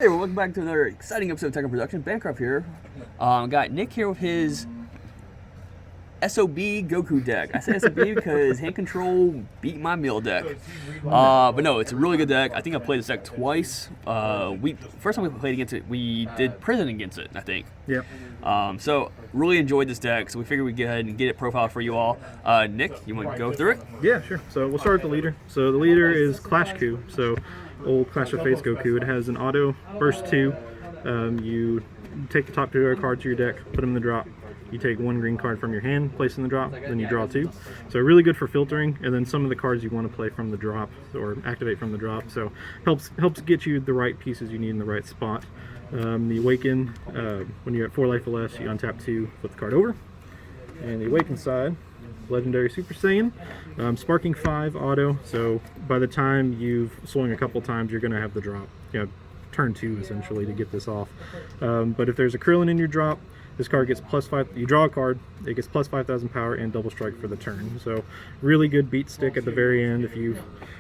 Hey, well, welcome back to another exciting episode of Tech Production. Bancroft here. Got Nick here with his SOB Goku deck. I said SOB because hand control beat my meal deck. But no, it's a really good deck. I think I played this deck twice. First time we played against it, we did prison against it, I think. Yep. So really enjoyed this deck, so we figured we'd go ahead and get it profiled for you all. Nick, you want to go through it? Yeah, sure. So we'll start with the leader. So the leader is Clash Coup. So old Clash of Fates Goku. It has an auto burst 2. You take the top 2 cards to your deck, put them in the drop. You take 1 green card from your hand, place in the drop, then you draw 2. So really good for filtering, and then some of the cards you want to play from the drop or activate from the drop. So helps get you the right pieces you need in the right spot. The Awaken, when you're at 4 life or less, you untap 2, flip the card over. And the Awaken side, Legendary Super Saiyan, Sparking 5 auto. So by the time you've swung a couple times, you're going to have the drop. Turn 2 essentially to get this off. But if there's a Krillin in your drop, this card gets +5. You draw a card, it gets +5,000 power and double strike for the turn. So really good beat stick at the very end if you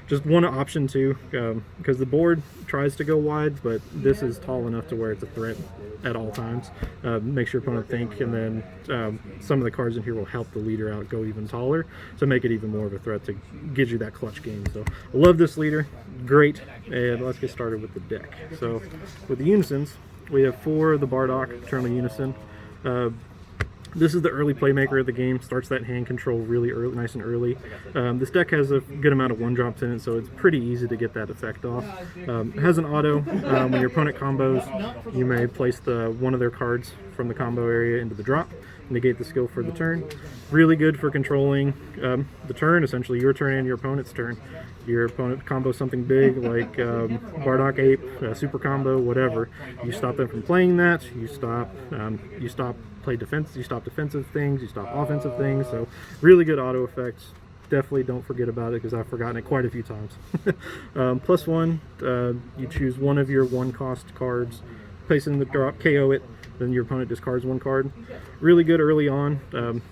just want to option 2, because the board tries to go wide, but this is tall enough to where it's a threat at all times. Makes your opponent think, and then some of the cards in here will help the leader out go even taller to make it even more of a threat to give you that clutch game. So I love this leader, great. And let's get started with the deck. So with the Unisons, we have 4 of the Bardock Eternal Unison. This is the early playmaker of the game, starts that hand control really early, nice and early. This deck has a good amount of 1-drops in it, so it's pretty easy to get that effect off. It has an auto. When your opponent combos, you may place one of their cards from the combo area into the drop, negate the skill for the turn. Really good for controlling the turn, essentially your turn and your opponent's turn. Your opponent combos something big like Bardock Ape, Super Combo, whatever. You stop them from playing that. You stop play defense. You stop defensive things. You stop offensive things. So really good auto effects. Definitely don't forget about it because I've forgotten it quite a few times. +1, you choose one of your 1-cost cards, place it in the drop, KO it. Then your opponent discards 1 card. Really good early on,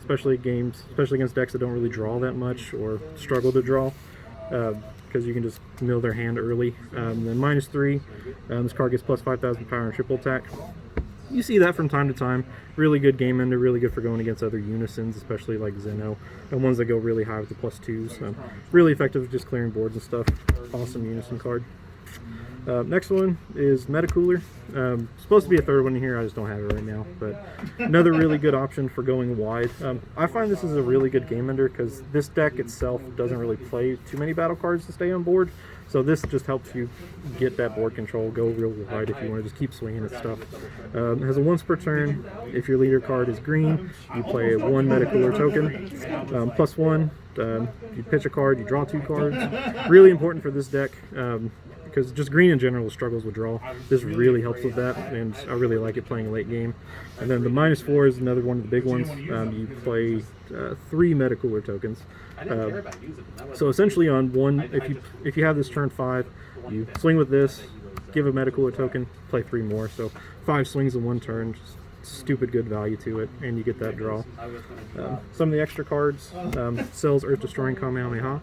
especially against decks that don't really draw that much or struggle to draw, because you can just mill their hand early. Then -3, this card gets +5,000 power and triple attack. You see that from time to time. Really good game ender, really good for going against other Unisons, especially like Zeno, and ones that go really high with the +2s. Really effective at just clearing boards and stuff. Awesome Unison card. Next one is Metacooler. Supposed to be a 3rd one in here, I just don't have it right now. But another really good option for going wide. I find this is a really good game ender because this deck itself doesn't really play too many battle cards to stay on board. So this just helps you get that board control, go real wide if you want to just keep swinging at stuff. It has a once per turn. If your leader card is green, you play a 1 Metacooler token. +1, you pitch a card, you draw 2 cards. Really important for this deck. Because just green in general struggles with draw. This really helps with that, and I really like it playing late game. And then the -4 is another one of the big ones. You play 3 Metacooler tokens. So essentially on one, if you have this turn 5, you swing with this, give a Metacooler token, play 3 more. So 5 swings in 1 turn. Just stupid good value to it, and you get that draw. Some of the extra cards, Cell's Earth Destroying Kamehameha.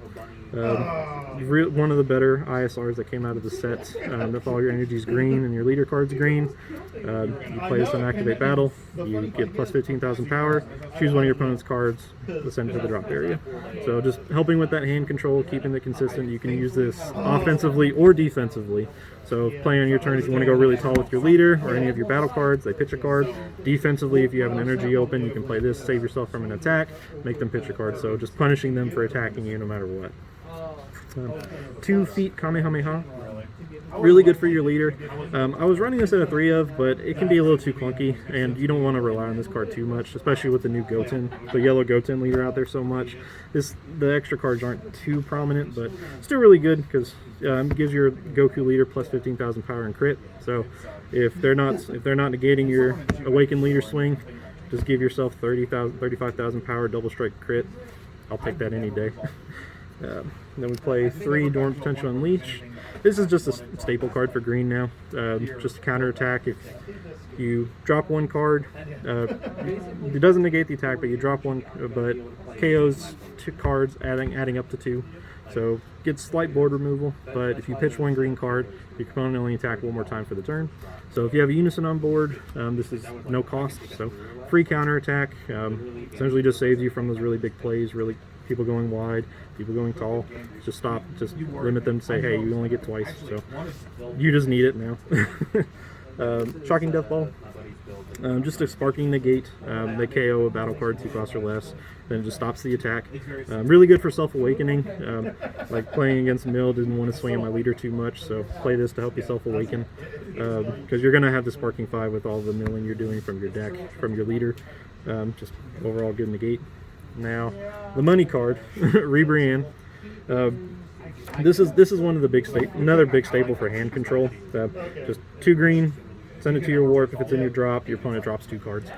One of the better ISRs that came out of the set. If all your energy is green and your leader card's green, you play this on Activate Battle. You get +15,000 power. Choose one of your opponent's cards, send it to the drop area. So just helping with that hand control, keeping it consistent. You can use this offensively or defensively. So play on your turn if you want to go really tall with your leader or any of your battle cards. They pitch a card. Defensively, if you have an energy open, you can play this, save yourself from an attack, make them pitch a card. So just punishing them for attacking you no matter what. 2 feet Kamehameha. Really good for your leader. I was running this at a 3 of, but it can be a little too clunky, and you don't want to rely on this card too much, especially with the new Goten, the yellow Goten leader out there so much. The extra cards aren't too prominent, but still really good because it gives your Goku leader +15,000 power and crit. So if they're not negating your Awakened leader swing, just give yourself 35,000 power, double strike crit. I'll take that any day. Then we play 3 Dormant Potential Unleash. This is just a staple card for green now. Just a counter attack. If you drop 1 card, it doesn't negate the attack, but you drop 1, but KOs 2 cards, adding up to 2. So gets slight board removal, but if you pitch one green card, your opponent only attack one more time for the turn. So if you have a Unison on board, this is no cost, so free counter attack. Essentially just saves you from those really big plays, really people going wide, people going tall. Just limit them to say, hey, you only get twice, so you just need it now. Shocking Death Ball. Just a sparking negate. They KO a battle card 2 cost or less. Then it just stops the attack. Really good for self-awakening. Like playing against Mill, didn't want to swing at my leader too much, so play this to help you self-awaken. Because you're going to have the sparking 5 with all the milling you're doing from your deck, from your leader. Just overall good negate. Now, the money card, Rebrian. This is one of the another big staple for hand control. Just 2 green, send it to your warp. If it's in your drop, your opponent drops 2 cards.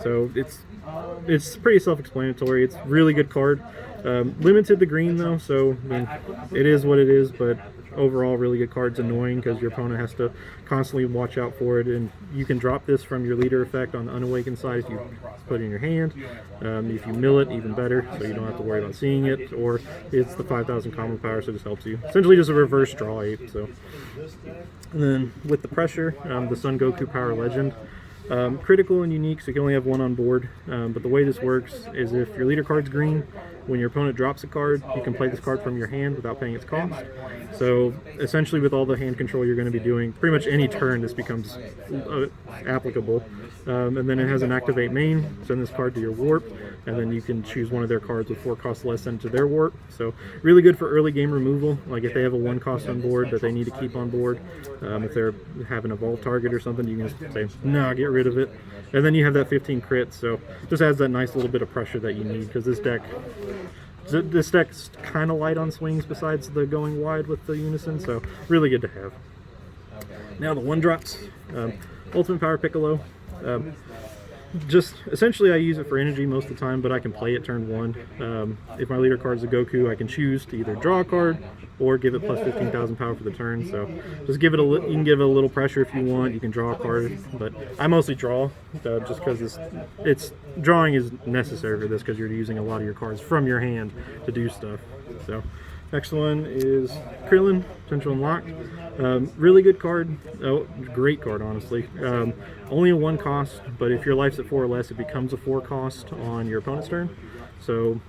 So it's pretty self-explanatory. It's a really good card. Limited to green though, so I mean, it is what it is. But overall, really good card. It's annoying because your opponent has to constantly watch out for it, and you can drop this from your leader effect on the unawakened side if you put it in your hand. If you mill it, even better, so you don't have to worry about seeing it. Or it's the 5,000 combo power, so it just helps you. Essentially, just a reverse draw ape. So, and then with the pressure, the Son Goku Power Legend. Critical and unique, so you can only have 1 on board. But the way this works is if your leader card's green, when your opponent drops a card, you can play this card from your hand without paying its cost. So essentially with all the hand control you're going to be doing, pretty much any turn this becomes applicable. And then it has an activate main, send this card to your warp, and then you can choose one of their cards with 4 costs less than to their warp. So really good for early game removal, like if they have a 1 cost on board that they need to keep on board. If they're having a evolve target or something, you can just say, no, get rid of it. And then you have that 15 crit, so just adds that nice little bit of pressure that you need, because this deck's kind of light on swings besides the going wide with the Unison, so really good to have. Now the 1-drops, Ultimate Power Piccolo. Just essentially I use it for energy most of the time, but I can play it turn 1. If my leader card's a Goku, I can choose to either draw a card or give it plus 15,000 power for the turn. So just give it you can give it a little pressure if you want. You can draw a card, but I mostly draw just because drawing is necessary for this, because you're using a lot of your cards from your hand to do stuff. So next one is Krillin, Potential Unlocked. Really good card. Oh, great card, honestly. Only a 1 cost, but if your life's at 4 or less, it becomes a 4 cost on your opponent's turn. So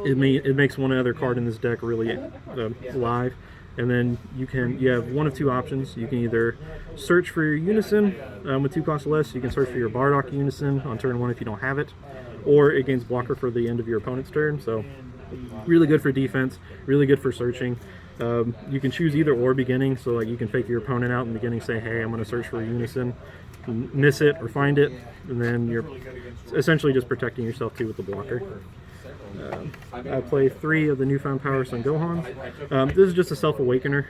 it makes one other card in this deck really live. And then you have 1 of 2 options. You can either search for your Unison with 2 costs or less. You can search for your Bardock Unison on turn 1 if you don't have it, or it gains blocker for the end of your opponent's turn. So really good for defense, really good for searching. You can choose either or beginning, so like you can fake your opponent out in the beginning, say, hey, I'm going to search for a Unison, miss it or find it, and then you're essentially just protecting yourself too with the blocker. I play 3 of the newfound power Son Gohans. This is just a self-awakener,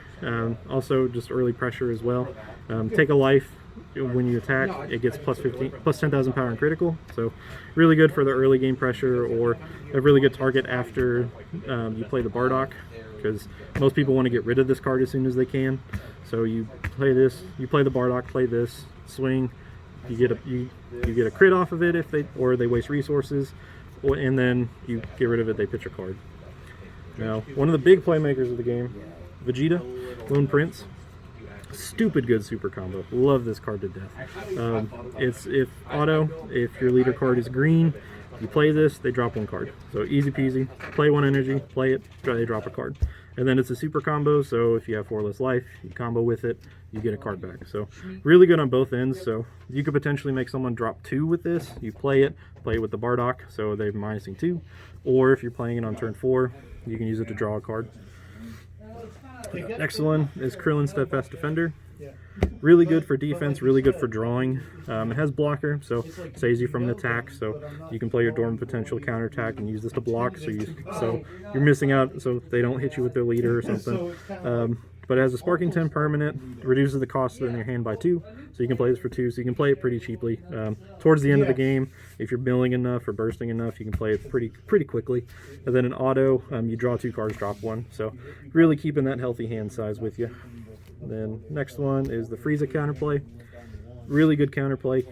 also just early pressure as well. Take a life. When you attack, it gets plus 10,000 power and critical, so really good for the early game pressure, or a really good target after you play the Bardock, because most people want to get rid of this card as soon as they can. So you play this, you play the Bardock, play this, swing, you get a crit off of it if they waste resources, and then you get rid of it, they pitch a card. Now, one of the big playmakers of the game, Vegeta, Lone Prince. Stupid good super combo. Love this card to death. It's if your leader card is green, you play this, they drop 1 card. So easy peasy. Play 1 energy, play it, they drop a card. And then it's a super combo, so if you have 4 less life, you combo with it, you get a card back. So really good on both ends. So you could potentially make someone drop 2 with this. You play it with the Bardock, so they're minusing 2. Or if you're playing it on turn 4, you can use it to draw a card. Next one is Krillin, Steadfast Defender. Really good for defense, really good for drawing. It has blocker, so it saves you from an attack, so you can play your Dormant Potential counterattack and use this to block, so you're missing out, so they don't hit you with their leader or something. But it has a Sparking 10 permanent, reduces the cost in your hand by 2, so you can play this for 2, so you can play it pretty cheaply. Towards the end of the game, if you're milling enough or bursting enough, you can play it pretty quickly. And then in auto, you draw 2 cards, drop 1, so really keeping that healthy hand size with you. Then next one is the Frieza counterplay. Really good counterplay.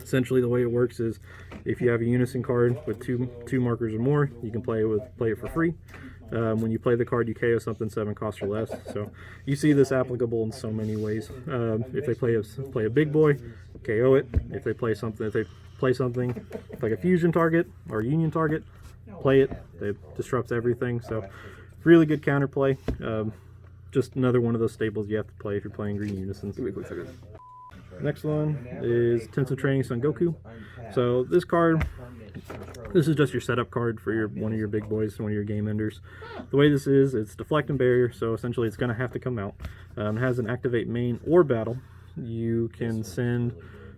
Essentially the way it works is if you have a Unison card with two markers or more, you can play it for free. When you play the card, you KO something 7 cost or less. So you see this applicable in so many ways. If they play a big boy, KO it. If they play something like a fusion target or a union target, play it. It disrupts everything. So really good counterplay. Just another one of those staples you have to play if you're playing green unisons. Give me a quick second. Next one is Intensive Training Son Goku. So this card, this is just your setup card for one of your big boys, one of your game enders. The way this is, it's deflect and barrier, so essentially it's going to have to come out. It has an activate main or battle. You can send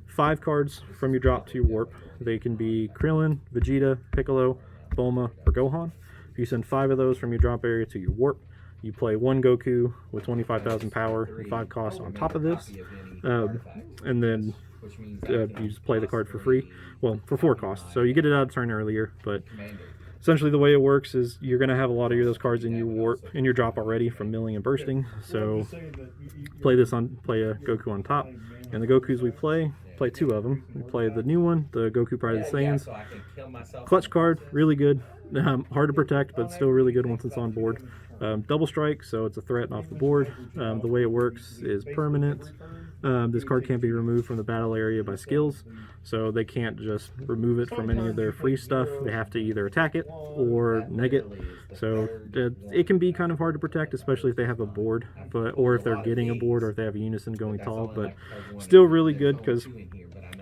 5 cards from your drop to your warp. They can be Krillin, Vegeta, Piccolo, Bulma, or Gohan. If you send 5 of those from your drop area to your warp, you play 1 Goku with 25,000 power and 5 costs on top of this. And then you just play the card for free. Well, for 4 costs. So you get it out of turn earlier, but essentially the way it works is you're going to have a lot of those cards in your warp, in your drop already from milling and bursting. So play a Goku on top. And the Gokus we play 2 of them. We play the new one, the Goku Pride of the Saiyans. Clutch card, really good. Hard to protect, but still really good once it's on board. Double strike, so it's a threat off the board. The way it works is permanent. This card can't be removed from the battle area by skills, so they can't just remove it from any of their free stuff. They have to either attack it or neg it. So it can be kind of hard to protect, especially if they have a board, or if they're getting a board, or if they have a unison going tall. But still really good because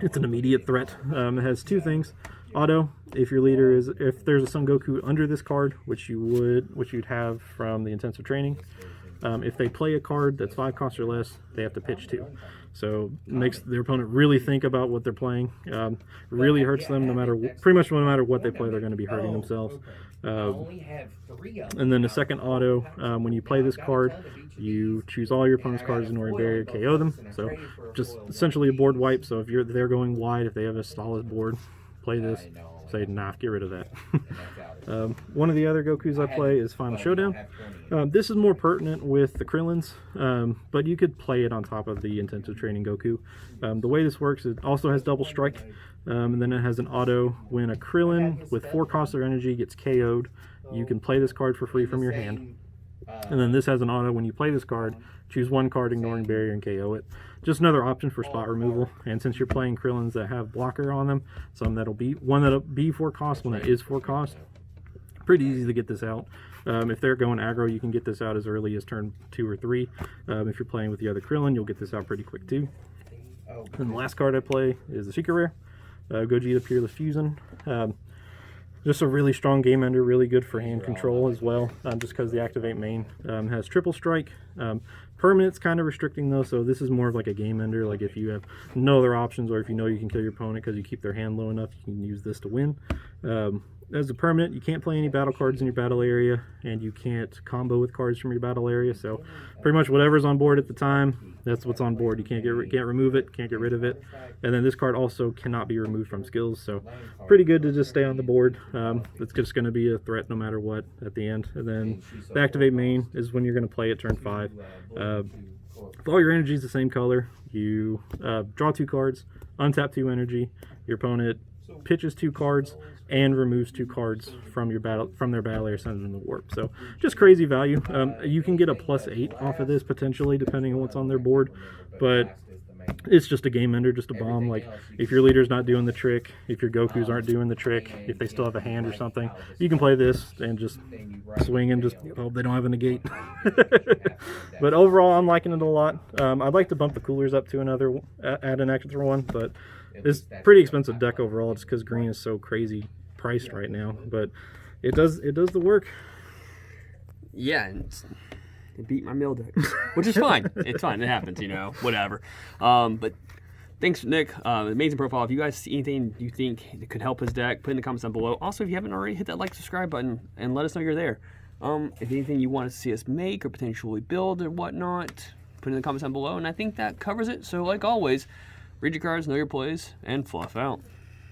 it's an immediate threat. It has 2 things. Auto, if your leader is, if there's a Son Goku under this card, which you'd have from the intensive training, if they play a card that's 5 costs or less, they have to pitch 2. So it makes their opponent really think about what they're playing. Really hurts them pretty much no matter what they play, they're going to be hurting themselves. And then the second auto, when you play this card, you choose all your opponent's cards in order to barrier, KO them. So just essentially a board wipe. So if they're going wide, if they have a solid board, play this, say, nah, get rid of that. One of the other Gokus I play is Final Showdown. This is more pertinent with the Krillins, but you could play it on top of the intensive training Goku. The way this works, it also has double strike, and then it has an auto. When a Krillin with 4 costs or energy gets KO'd, you can play this card for free from your hand. And then this has an auto. When you play this card, choose 1 card ignoring barrier and KO it. Just another option for spot removal. And since you're playing Krillins that have blocker on them, one that'll be 4 cost, one that is 4 cost, pretty easy to get this out. If they're going aggro, you can get this out as early as turn 2 or 3. If you're playing with the other Krillin, you'll get this out pretty quick too. And the last card I play is the Secret Rare, Gogeta Peerless Fusion. Just a really strong game ender, really good for hand control as well, just because the activate main has triple strike. Permanent's kind of restricting though, so this is more of like a game ender. Like if you have no other options, or if you know you can kill your opponent because you keep their hand low enough, you can use this to win. As a permanent, you can't play any battle cards in your battle area, and you can't combo with cards from your battle area. So pretty much whatever's on board at the time, that's what's on board. You can't remove it, can't get rid of it. And then this card also cannot be removed from skills. So pretty good to just stay on the board. It's just going to be a threat no matter what at the end. And then the activate main is when you're going to play it turn 5. If all your energy is the same color, you draw 2 cards, untap 2 energy. Your opponent pitches 2 cards and removes 2 cards from their battle area, sends them to warp. So just crazy value. You can get a +8 off of this potentially, depending on what's on their board, but it's just a game ender, just a bomb. Like if your leader's not doing the trick, if your Gokus aren't doing the trick, if they still have a hand or something, you can play this and just swing and just hope they don't have a negate. But overall, I'm liking it a lot. I'd like to bump the coolers up to add an extra one, but it's pretty expensive deck overall, just because green is so crazy priced right now. But it does the work. Yeah, and it beat my mill deck, which is fine. It's fine. It happens, whatever. But thanks, Nick. Amazing profile. If you guys see anything you think that could help his deck, put in the comments down below. Also, if you haven't already, hit that like, subscribe button, and let us know you're there. If anything you want to see us make or potentially build or whatnot, put in the comments down below. And I think that covers it. So, like always, read your cards, know your plays, and fluff out.